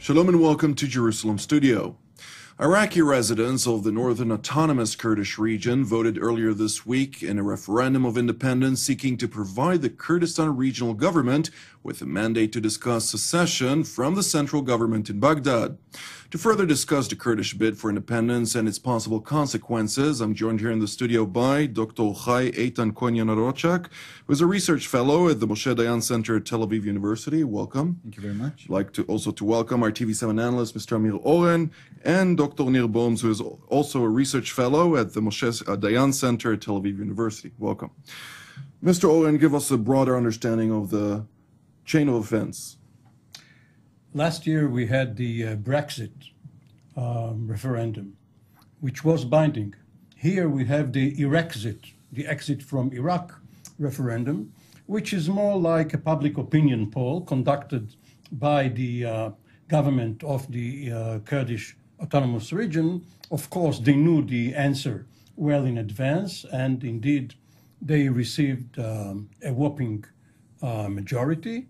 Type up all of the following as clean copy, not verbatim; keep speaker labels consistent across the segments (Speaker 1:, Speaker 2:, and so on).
Speaker 1: Shalom and welcome to Jerusalem Studio. Iraqi residents of the northern autonomous Kurdish region voted earlier this week in a referendum of independence seeking to provide the Kurdistan regional government with a mandate to discuss secession from the central government in Baghdad. To further discuss the Kurdish bid for independence and its possible consequences, I'm joined here in the studio by Dr. Eytan Cohen Yanarocak, who is a research fellow at the Moshe Dayan Center at Tel Aviv University. Welcome.
Speaker 2: Thank you very much.
Speaker 1: I'd like to also welcome our TV7 analyst, Mr. Amir Oren, and Dr. Nir Bohms, who is also a research fellow at the Moshe Dayan Center at Tel Aviv University. Welcome. Mr. Oren, give us a broader understanding of the chain of events.
Speaker 3: Last year we had the Brexit referendum, which was binding. Here we have the Iraqzit, the exit from Iraq referendum, which is more like a public opinion poll conducted by the government of the Kurdish autonomous region. Of course, they knew the answer well in advance, and indeed they received a whopping majority.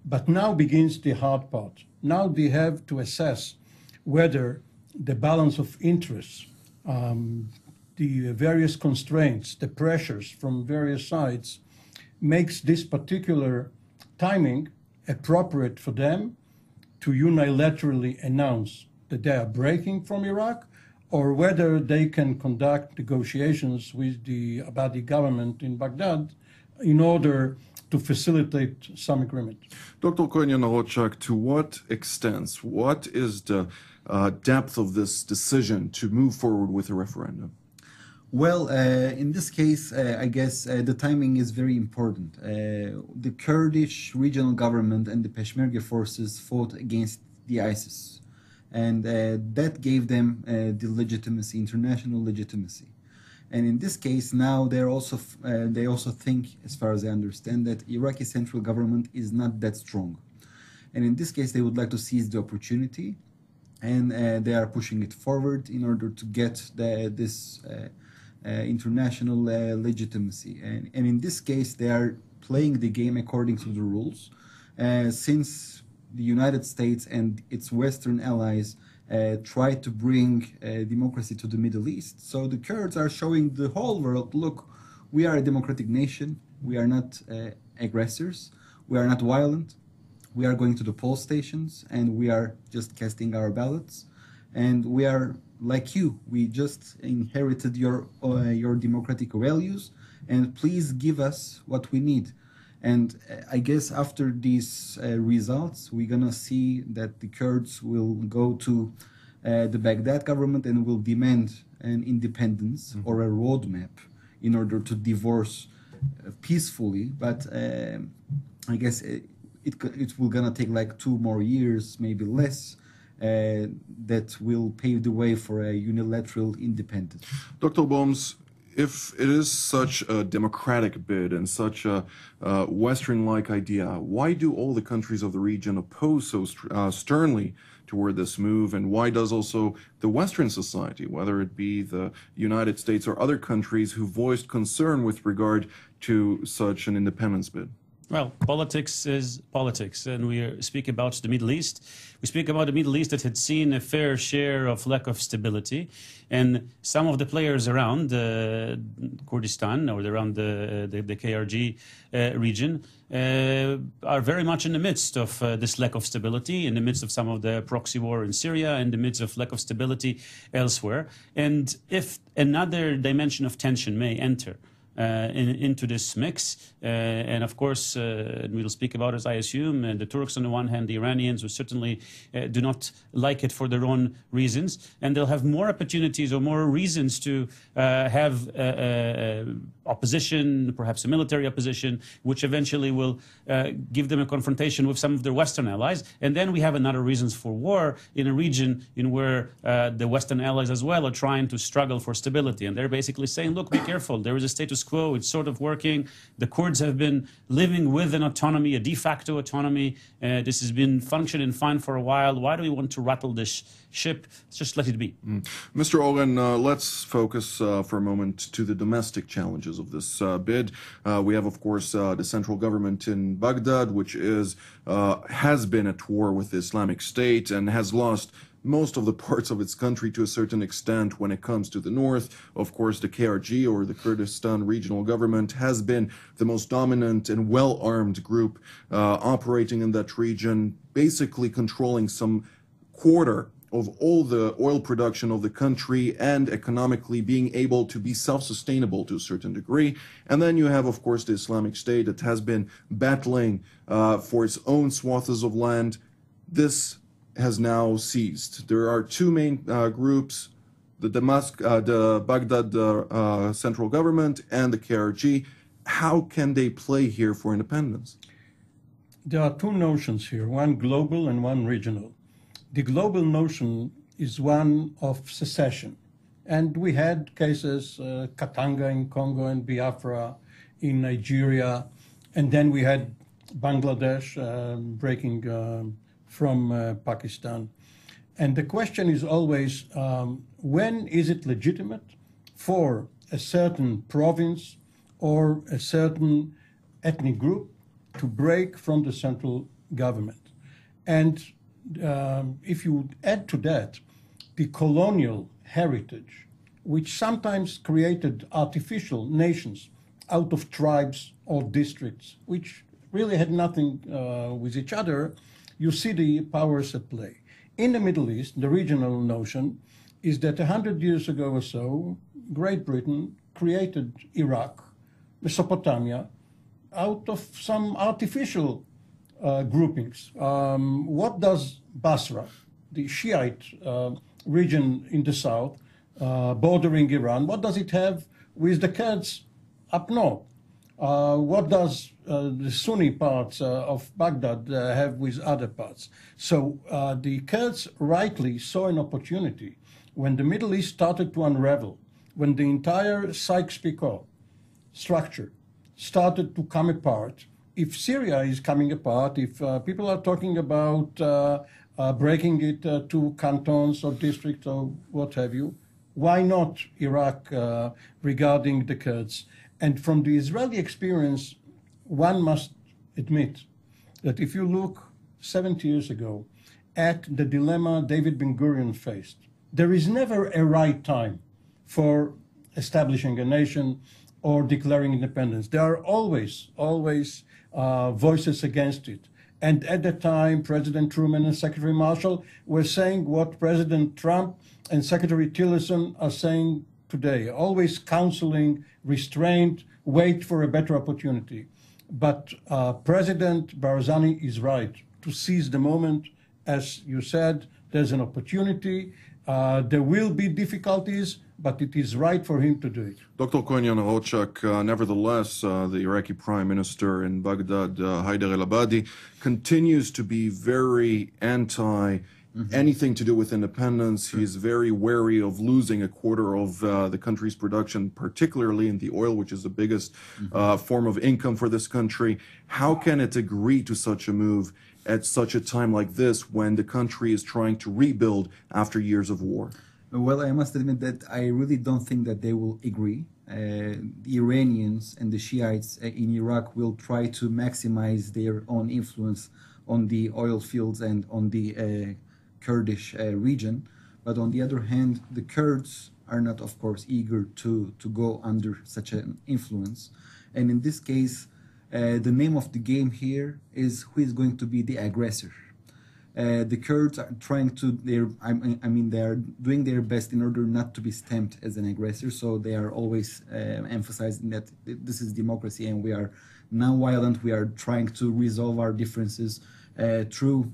Speaker 3: But now begins the hard part. Now they have to assess whether the balance of interests, the various constraints, the pressures from various sides makes this particular timing appropriate for them to unilaterally announce that they are breaking from Iraq, or whether they can conduct negotiations with the Abadi government in Baghdad in order to facilitate some agreement.
Speaker 1: Dr. Cohen Yanarocak, to what extent, what is the depth of this decision to move forward with a referendum?
Speaker 2: Well, in this case, I guess the timing is very important. The Kurdish regional government and the Peshmerga forces fought against the ISIS, and that gave them the legitimacy, international legitimacy. And in this case, now they also think, as far as I understand, that Iraqi central government is not that strong. And in this case, they would like to seize the opportunity, and they are pushing it forward in order to get this international legitimacy. And in this case, they are playing the game according to the rules, since the United States and its Western allies try to bring democracy to the Middle East. So the Kurds are showing the whole world, look, we are a democratic nation, we are not aggressors, we are not violent, we are going to the poll stations, and we are just casting our ballots, and we are like you, we just inherited your democratic values, and please give us what we need. And I guess after these results, we're going to see that the Kurds will go to the Baghdad government and will demand an independence or a roadmap in order to divorce peacefully. But I guess it will going to take like 2 more years, maybe less, that will pave the way for a unilateral independence.
Speaker 1: Dr. Bohms, if it is such a democratic bid and such a Western-like idea, why do all the countries of the region oppose so sternly toward this move? And why does also the Western society, whether it be the United States or other countries, who voiced concern with regard to such an independence bid?
Speaker 4: Well, politics is politics, and we speak about the Middle East. We speak about the Middle East that had seen a fair share of lack of stability, and some of the players around Kurdistan or around the KRG region are very much in the midst of this lack of stability, in the midst of some of the proxy war in Syria, in the midst of lack of stability elsewhere. And if another dimension of tension may enter into this mix, and of course we'll speak about, as I assume, the Turks on the one hand, the Iranians, who certainly do not like it for their own reasons, and they'll have more opportunities or more reasons to have opposition, perhaps a military opposition, which eventually will give them a confrontation with some of their Western allies. And then we have another reasons for war in a region in where the Western allies as well are trying to struggle for stability, and they're basically saying, look, be careful, there is a status status quo. It's sort of working. The Kurds have been living with an autonomy, a de facto autonomy. This has been functioning fine for a while. Why do we want to rattle this ship? Let's just let it be.
Speaker 1: Mr. Oren, let's focus for a moment to the domestic challenges of this bid. We have, of course, the central government in Baghdad, which has been at war with the Islamic State and has lost most of the parts of its country to a certain extent when it comes to the north. Of course, the KRG, or the Kurdistan Regional Government, has been the most dominant and well-armed group operating in that region, basically controlling some quarter of all the oil production of the country and economically being able to be self-sustainable to a certain degree. And then you have, of course, the Islamic State that has been battling for its own swaths of land. This has now ceased. There are two main groups, the Baghdad central government and the KRG. How can they play here for independence?
Speaker 3: There are two notions here, one global and one regional. The global notion is one of secession. And we had cases, Katanga in Congo and Biafra in Nigeria. And then we had Bangladesh breaking from Pakistan. And the question is always, when is it legitimate for a certain province or a certain ethnic group to break from the central government? And if you add to that the colonial heritage, which sometimes created artificial nations out of tribes or districts, which really had nothing with each other, you see the powers at play. In the Middle East, the regional notion is that 100 years ago or so, Great Britain created Iraq, Mesopotamia, out of some artificial groupings. What does Basra, the Shiite region in the south, bordering Iran, what does it have with the Kurds up north? What does the Sunni parts of Baghdad have with other parts? So the Kurds rightly saw an opportunity when the Middle East started to unravel, when the entire Sykes-Picot structure started to come apart. If Syria is coming apart, if people are talking about breaking it to cantons or districts or what have you, why not Iraq regarding the Kurds? And from the Israeli experience, one must admit that if you look 70 years ago at the dilemma David Ben-Gurion faced, there is never a right time for establishing a nation or declaring independence. There are always voices against it. And at the time, President Truman and Secretary Marshall were saying what President Trump and Secretary Tillerson are saying today, always counseling, restraint, wait for a better opportunity. But President Barzani is right to seize the moment. As you said, there's an opportunity. There will be difficulties, but it is right for him to do it.
Speaker 1: Dr. Cohen Yanarocak, nevertheless, the Iraqi Prime Minister in Baghdad, Haider el-Abadi, continues to be very anti anything to do with independence. He is very wary of losing a quarter of the country's production, particularly in the oil, which is the biggest form of income for this country. How can it agree to such a move at such a time like this when the country is trying to rebuild after years of war?
Speaker 2: Well, I must admit that I really don't think that they will agree. The Iranians and the Shiites in Iraq will try to maximize their own influence on the oil fields and on the Kurdish region. But on the other hand, the Kurds are not, of course, eager to go under such an influence. And in this case, the name of the game here is who is going to be the aggressor. The Kurds are trying to, they are doing their best in order not to be stamped as an aggressor. So they are always emphasizing that this is democracy and we are non-violent. We are trying to resolve our differences through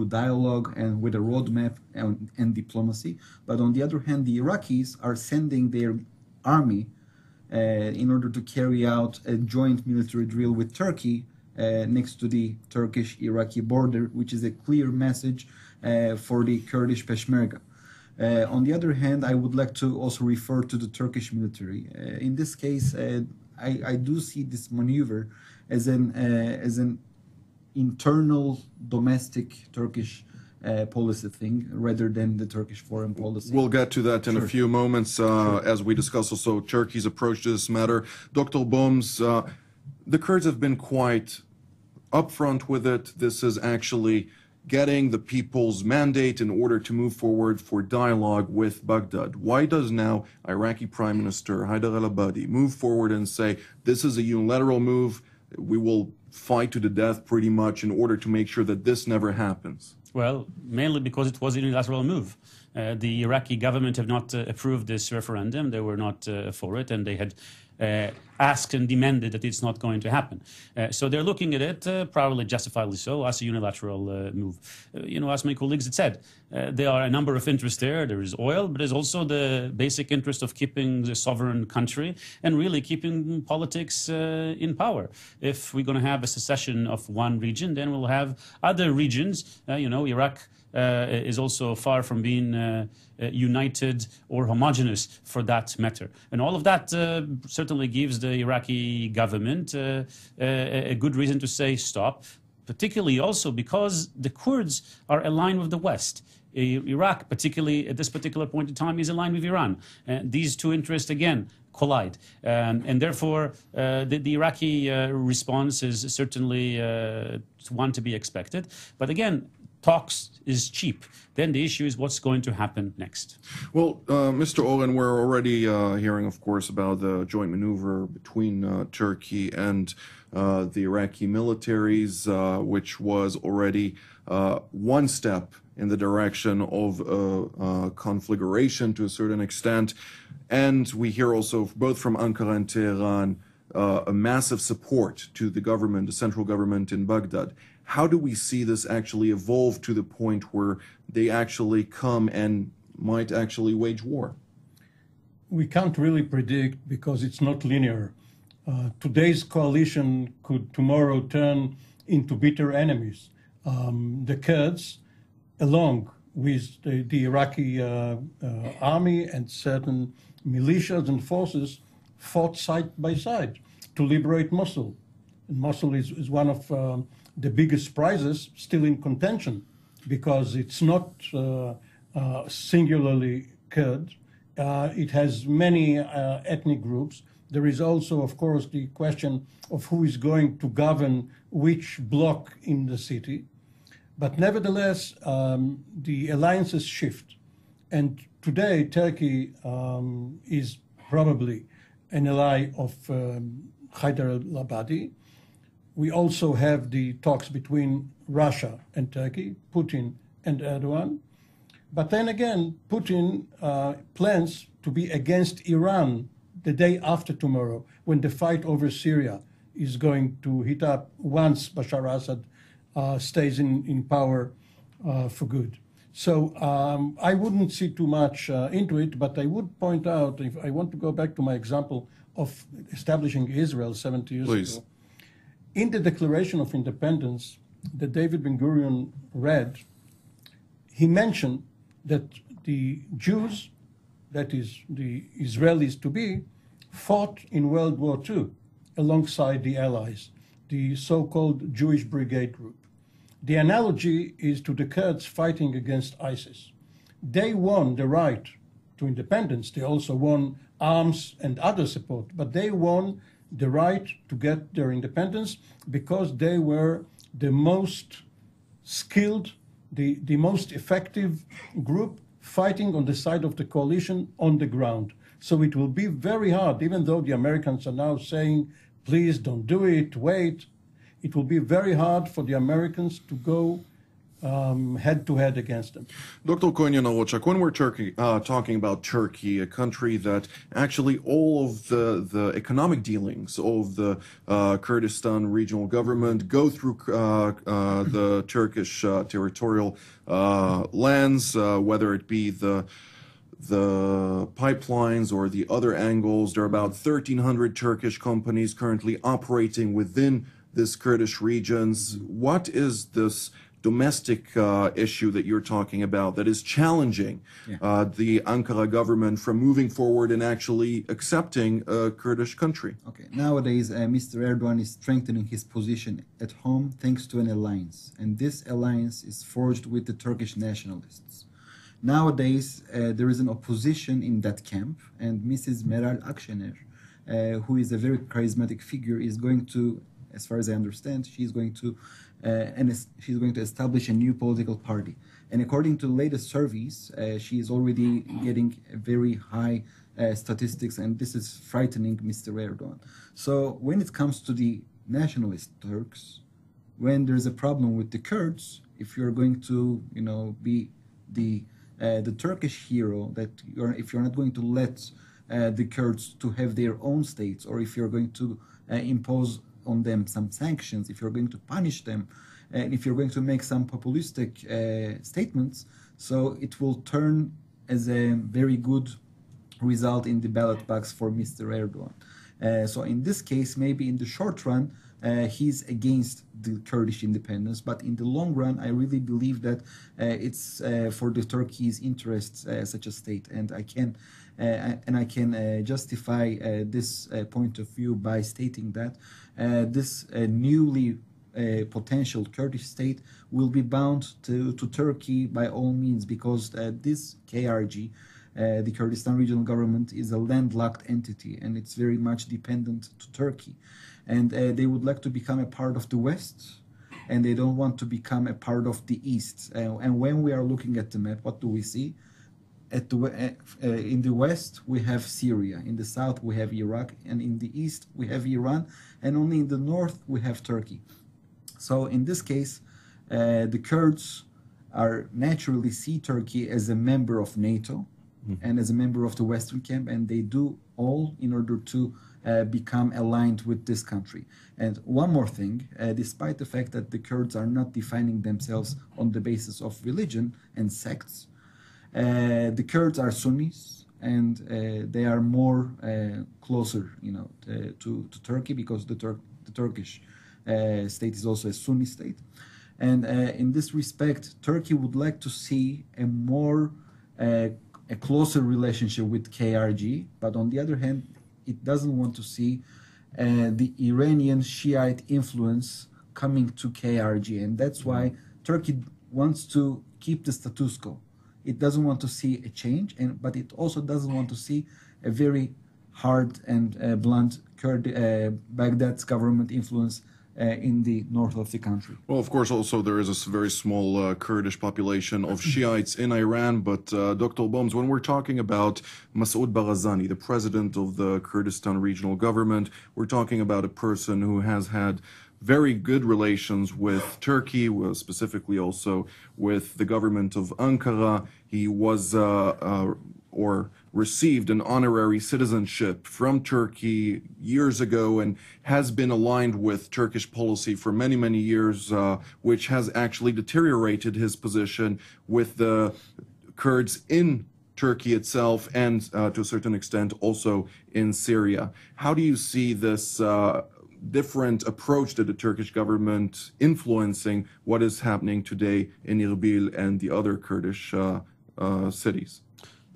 Speaker 2: dialogue and with a roadmap and diplomacy. But on the other hand, the Iraqis are sending their army in order to carry out a joint military drill with Turkey next to the Turkish-Iraqi border, which is a clear message for the Kurdish Peshmerga. On the other hand, I would like to also refer to the Turkish military. In this case, I do see this maneuver as an internal domestic Turkish policy thing rather than the Turkish foreign policy.
Speaker 1: We'll get to that in a few moments
Speaker 2: Sure.
Speaker 1: as we discuss also Turkey's approach to this matter. Dr. Boms, the Kurds have been quite upfront with it. This is actually getting the people's mandate in order to move forward for dialogue with Baghdad. Why does now Iraqi Prime Minister Haider al-Abadi move forward and say this is a unilateral move, we will fight to the death pretty much in order to make sure that this never happens?
Speaker 4: Well, mainly because it was a unilateral move. The Iraqi government have not approved this referendum. They were not for it, and they had asked and demanded that it's not going to happen. So they're looking at it, probably justifiably so, as a unilateral move. As my colleagues had said, there are a number of interests there. There is oil, but there's also the basic interest of keeping the sovereign country and really keeping politics in power. If we're going to have a secession of one region, then we'll have other regions. Iraq is also far from being united or homogeneous for that matter. And all of that certainly gives the Iraqi government a good reason to say stop, particularly also because the Kurds are aligned with the West. Iraq, particularly at this particular point in time, is aligned with Iran. These two interests, again, collide. And therefore, the Iraqi response is certainly one to be expected. But again, talks is cheap. Then the issue is what's going to happen next.
Speaker 1: Well, Mr. Olin, we're already hearing, of course, about the joint maneuver between Turkey and the Iraqi militaries, which was already one step in the direction of conflagration to a certain extent. And we hear also, both from Ankara and Tehran, a massive support to the government, the central government in Baghdad. How do we see this actually evolve to the point where they actually come and might actually wage war?
Speaker 3: We can't really predict because it's not linear. Today's coalition could tomorrow turn into bitter enemies. The Kurds, along with the Iraqi army and certain militias and forces, fought side by side to liberate Mosul. And Mosul is one of the biggest prizes still in contention because it's not singularly Kurd. It has many ethnic groups. There is also, of course, the question of who is going to govern which block in the city. But nevertheless, the alliances shift. And today, Turkey is probably an ally of Haider al-Abadi. We also have the talks between Russia and Turkey, Putin and Erdogan. But then again, Putin plans to be against Iran the day after tomorrow, when the fight over Syria is going to heat up once Bashar Assad stays in power for good. So I wouldn't see too much into it, but I would point out, if I want to go back to my example of establishing Israel 70 years
Speaker 1: Please.
Speaker 3: ago. In the Declaration of Independence that David Ben-Gurion read, he mentioned that the Jews, that is the Israelis to be, fought in World War II alongside the Allies, the so-called Jewish Brigade Group. The analogy is to the Kurds fighting against ISIS. They won the right to independence. They also won arms and other support, but they won the right to get their independence because they were the most skilled, the most effective group fighting on the side of the coalition on the ground. So it will be very hard, even though the Americans are now saying, please don't do it, wait. It will be very hard for the Americans to go head-to-head against them.
Speaker 1: Dr. Cohen Yanarocak, when we're talking about Turkey, a country that actually all of the economic dealings of the Kurdistan regional government go through the Turkish territorial lands, whether it be the pipelines or the other angles. There are about 1,300 Turkish companies currently operating within this Kurdish regions. What is this domestic issue that you're talking about that is challenging the Ankara government from moving forward and actually accepting a Kurdish country.
Speaker 2: Okay, nowadays Mr. Erdogan is strengthening his position at home thanks to an alliance, and this alliance is forged with the Turkish nationalists. Nowadays there is an opposition in that camp, and Mrs. Meral Akşener, who is a very charismatic figure, is going to, as far as I understand, she's going to establish a new political party. And according to the latest surveys, she is already getting a very high statistics, and this is frightening Mr. Erdogan. So when it comes to the nationalist Turks, when there's a problem with the Kurds, if you're going to, be the Turkish hero, if you're not going to let the Kurds to have their own states, or if you're going to impose on them some sanctions, if you're going to punish them, and if you're going to make some populistic statements, so it will turn as a very good result in the ballot box for Mr. Erdogan. So in this case, maybe in the short run, he's against the Kurdish independence, but in the long run, I really believe that it's for the Turkey's interests such a state, and I can justify this point of view by stating that this newly potential Kurdish state will be bound to Turkey by all means, because this KRG, the Kurdistan Regional Government, is a landlocked entity, and it's very much dependent to Turkey. And they would like to become a part of the West, and they don't want to become a part of the East. And when we are looking at the map, what do we see? In the West, we have Syria. In the South, we have Iraq. And in the East, we have Iran. And only in the North, we have Turkey. So in this case, the Kurds are naturally see Turkey as a member of NATO and as a member of the Western camp, and they do all in order to become aligned with this country. And one more thing, despite the fact that the Kurds are not defining themselves on the basis of religion and sects, the Kurds are Sunnis, and they are more closer, to Turkey, because the Turkish state is also a Sunni state. And in this respect, Turkey would like to see a closer relationship with KRG, but on the other hand, it doesn't want to see the Iranian Shiite influence coming to KRG, and that's why Turkey wants to keep the status quo. It doesn't want to see a change, but it also doesn't want to see a very hard and blunt Baghdad's government influence in the north of the country.
Speaker 1: Well, of course, also there is a very small Kurdish population of Shiites in Iran, but Dr. Boms, when we're talking about Masoud Barzani, the president of the Kurdistan Regional Government, we're talking about a person who has had very good relations with Turkey, specifically also with the government of Ankara. He was or received an honorary citizenship from Turkey years ago and has been aligned with Turkish policy for many, many years, which has actually deteriorated his position with the Kurds in Turkey itself and to a certain extent also in Syria. How do you see this different approach to the Turkish government influencing what is happening today in Erbil and the other Kurdish cities?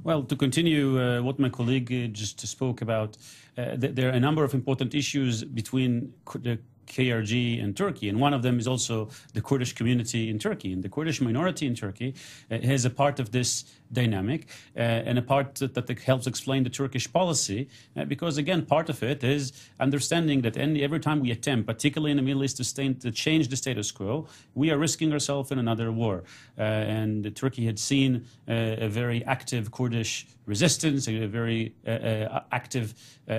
Speaker 4: Well, to continue what my colleague just spoke about, there are a number of important issues between the KRG and Turkey, and one of them is also the Kurdish community in Turkey. And the Kurdish minority in Turkey is a part of this dynamic and a part that helps explain the Turkish policy, because again, part of it is understanding that every time we attempt, particularly in the Middle East, to change the status quo, we are risking ourselves in another war. And Turkey had seen a very active Kurdish resistance, a very active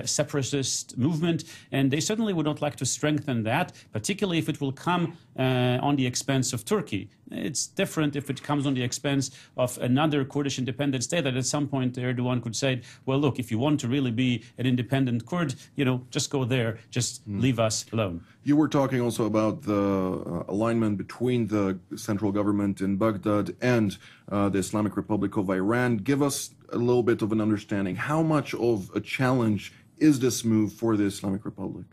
Speaker 4: separatist movement, and they certainly would not like to strengthen that, particularly if it will come on the expense of Turkey. It's different if it comes on the expense of another Kurdish independent state that at some point Erdogan could say, well, look, if you want to really be an independent Kurd, just go there, just leave us alone.
Speaker 1: You were talking also about the alignment between the central government in Baghdad and the Islamic Republic of Iran. Give us a little bit of an understanding. How much of a challenge is this move for the Islamic Republic?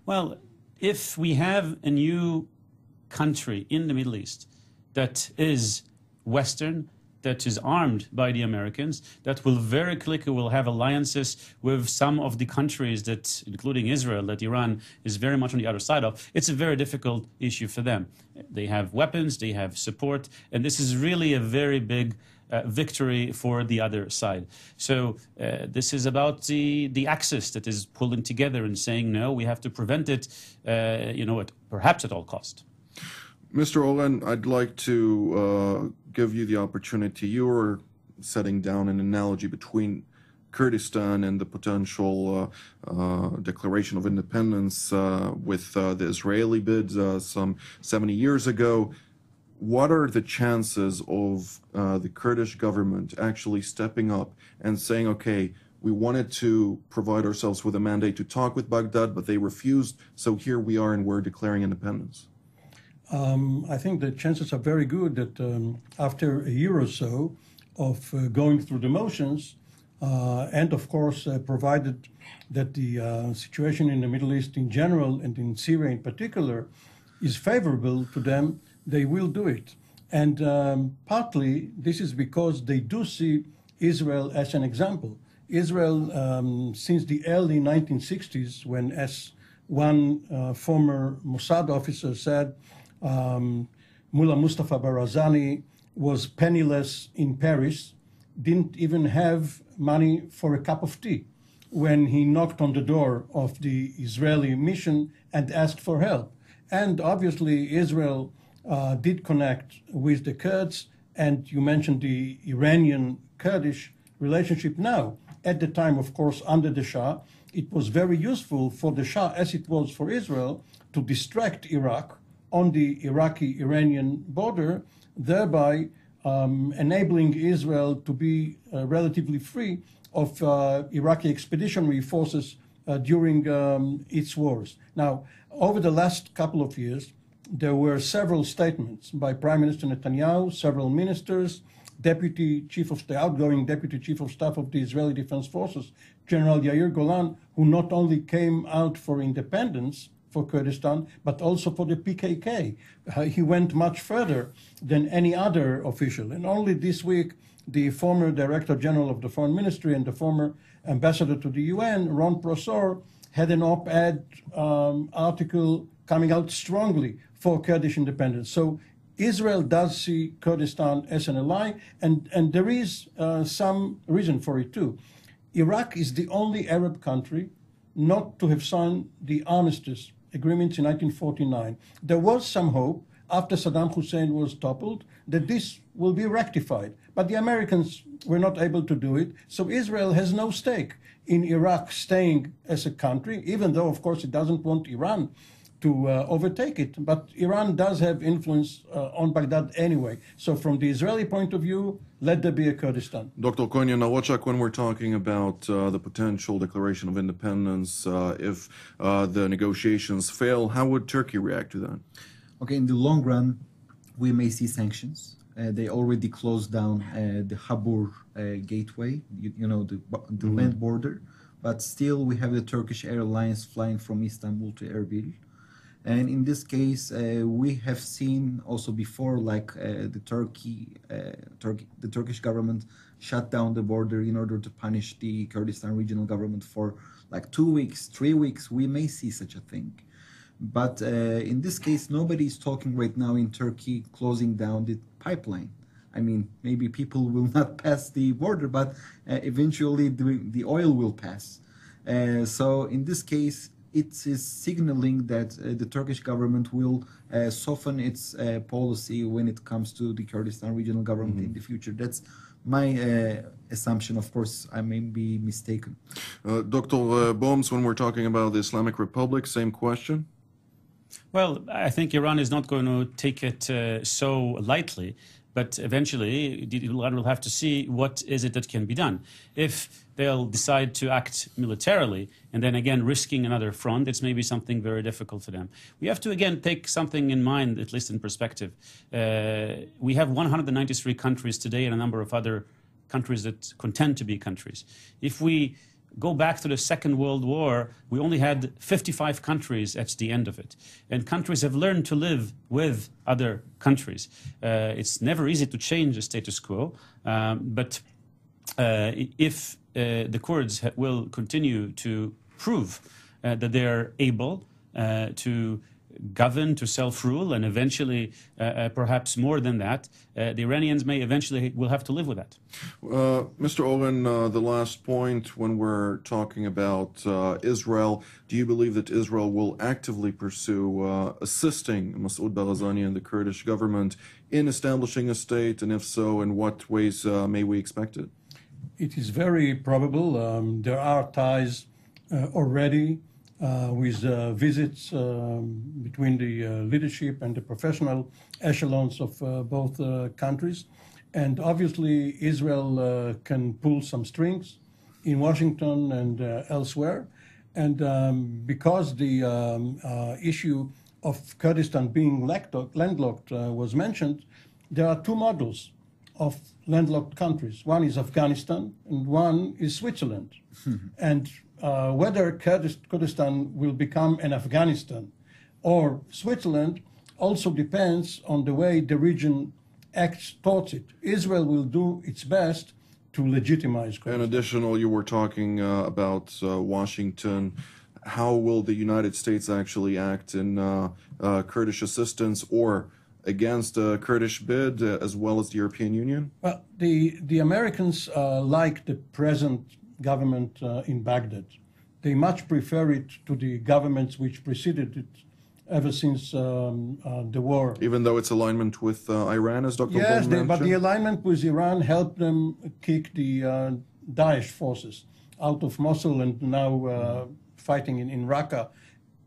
Speaker 4: Well, if we have a new country in the Middle East, that is Western, that is armed by the Americans, that will very quickly will have alliances with some of the countries that, including Israel, that Iran is very much on the other side of. It's a very difficult issue for them. They have weapons, they have support, and this is really a very big victory for the other side. So this is about the axis that is pulling together and saying, no, we have to prevent it, perhaps at all cost.
Speaker 1: Mr. Olen, I'd like to give you the opportunity. You were setting down an analogy between Kurdistan and the potential declaration of independence with the Israeli bid some 70 years ago. What are the chances of the Kurdish government actually stepping up and saying, okay, we wanted to provide ourselves with a mandate to talk with Baghdad, but they refused, so here we are and we're declaring independence?
Speaker 3: I think the chances are very good that after a year or so of going through the motions, and of course, provided that the situation in the Middle East in general and in Syria in particular is favorable to them, they will do it. And partly this is because they do see Israel as an example. Israel, since the early 1960s, when, as one former Mossad officer said, Mullah Mustafa Barazani was penniless in Paris, didn't even have money for a cup of tea when he knocked on the door of the Israeli mission and asked for help. And obviously Israel did connect with the Kurds, and you mentioned the Iranian-Kurdish relationship now. At the time, of course, under the Shah, it was very useful for the Shah, as it was for Israel, to distract Iraq on the Iraqi-Iranian border, thereby enabling Israel to be relatively free of Iraqi expeditionary forces during its wars. Now, over the last couple of years, there were several statements by Prime Minister Netanyahu, several ministers, outgoing Deputy Chief of Staff of the Israeli Defense Forces, General Yair Golan, who not only came out for independence for Kurdistan, but also for the PKK. He went much further than any other official. And only this week, the former Director General of the Foreign Ministry and the former Ambassador to the UN, Ron Prosor, had an op-ed article coming out strongly for Kurdish independence. So Israel does see Kurdistan as an ally, and there is some reason for it too. Iraq is the only Arab country not to have signed the armistice agreements in 1949. There was some hope after Saddam Hussein was toppled that this will be rectified, but the Americans were not able to do it. So Israel has no stake in Iraq staying as a country, even though, of course, it doesn't want Iran to overtake it. But Iran does have influence on Baghdad anyway. So from the Israeli point of view, let there be a Kurdistan.
Speaker 1: Dr. Cohen Yanarocak, when we're talking about the potential declaration of independence, if the negotiations fail, how would Turkey react to that?
Speaker 2: Okay, in the long run, we may see sanctions. They already closed down the Habur gateway, the land border. But still, we have the Turkish Airlines flying from Istanbul to Erbil. And in this case, we have seen also before, like the Turkish government shut down the border in order to punish the Kurdistan regional government for like 2 weeks, 3 weeks. We may see such a thing. But in this case, nobody is talking right now in Turkey closing down the pipeline. I mean, maybe people will not pass the border, but eventually the oil will pass. So in this case, it is signaling that the Turkish government will soften its policy when it comes to the Kurdistan regional government in the future. That's my assumption. Of course, I may be mistaken.
Speaker 1: Dr. Bohms, when we're talking about the Islamic Republic, same question?
Speaker 4: Well, I think Iran is not going to take it so lightly, but eventually Iran will have to see what is it that can be done. If they'll decide to act militarily and then again risking another front, it's maybe something very difficult for them. We have to again take something in mind, at least in perspective. We have 193 countries today and a number of other countries that contend to be countries. If we go back to the Second World War, we only had 55 countries at the end of it. And countries have learned to live with other countries. It's never easy to change the status quo, but if the Kurds will continue to prove that they're able to govern, to self-rule, and eventually, perhaps more than that, the Iranians may eventually will have to live with that.
Speaker 1: Mr. Oren, the last point when we're talking about Israel, do you believe that Israel will actively pursue assisting Masoud Barzani and the Kurdish government in establishing a state, and if so, in what ways may we expect it?
Speaker 3: It is very probable. There are ties already with visits between the leadership and the professional echelons of both countries. And obviously, Israel can pull some strings in Washington and elsewhere. And because the issue of Kurdistan being landlocked was mentioned, there are two models of landlocked countries. One is Afghanistan and one is Switzerland. And whether Kurdistan will become an Afghanistan or Switzerland also depends on the way the region acts towards it. Israel will do its best to legitimize Kurdistan.
Speaker 1: In addition, you were talking about Washington. How will the United States actually act in Kurdish assistance or against a Kurdish bid, as well as the European Union?
Speaker 3: Well, the Americans like the present government in Baghdad. They much prefer it to the governments which preceded it ever since the war.
Speaker 1: Even though it's alignment with Iran, as Dr.
Speaker 3: Yes,
Speaker 1: mentioned?
Speaker 3: but the alignment with Iran helped them kick the Daesh forces out of Mosul and now fighting in Raqqa.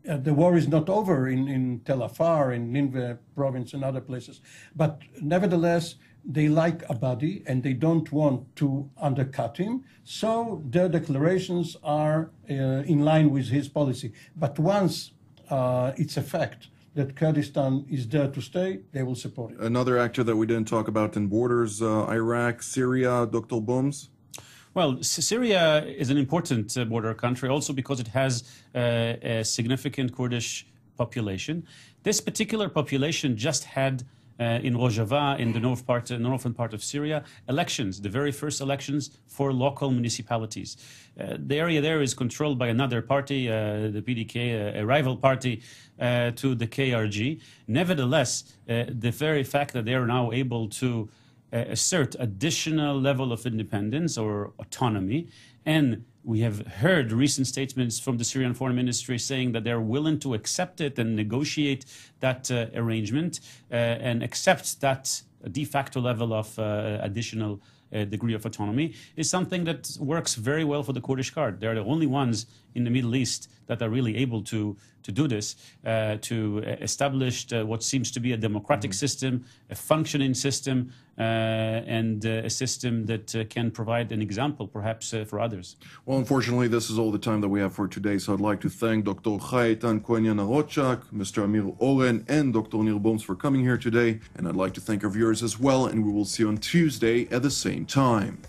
Speaker 3: The war is not over in Tel Afar, in Nineveh province and other places. But nevertheless, they like Abadi and they don't want to undercut him. So their declarations are in line with his policy. But once it's a fact that Kurdistan is there to stay, they will support it.
Speaker 1: Another actor that we didn't talk about in borders, Iraq, Syria, Dr. Bums?
Speaker 4: Well, Syria is an important border country also because it has a significant Kurdish population. This particular population just had in Rojava, in the northern part of Syria, elections, the very first elections for local municipalities. The area there is controlled by another party, the PDK, a rival party to the KRG. Nevertheless, the very fact that they are now able to assert additional level of independence or autonomy, and we have heard recent statements from the Syrian Foreign Ministry saying that they're willing to accept it and negotiate that arrangement and accept that de facto level of additional degree of autonomy, is something that works very well for the Kurdish card. They're the only ones in the Middle East that are really able to do this, to establish what seems to be a democratic system, a functioning system, and a system that can provide an example, perhaps, for others.
Speaker 1: Well, unfortunately, this is all the time that we have for today, so I'd like to thank Dr. Eytan Cohen Yanarocak, Mr. Amir Oren, and Dr. Nir Boms for coming here today, and I'd like to thank our viewers as well, and we will see you on Tuesday at the same time.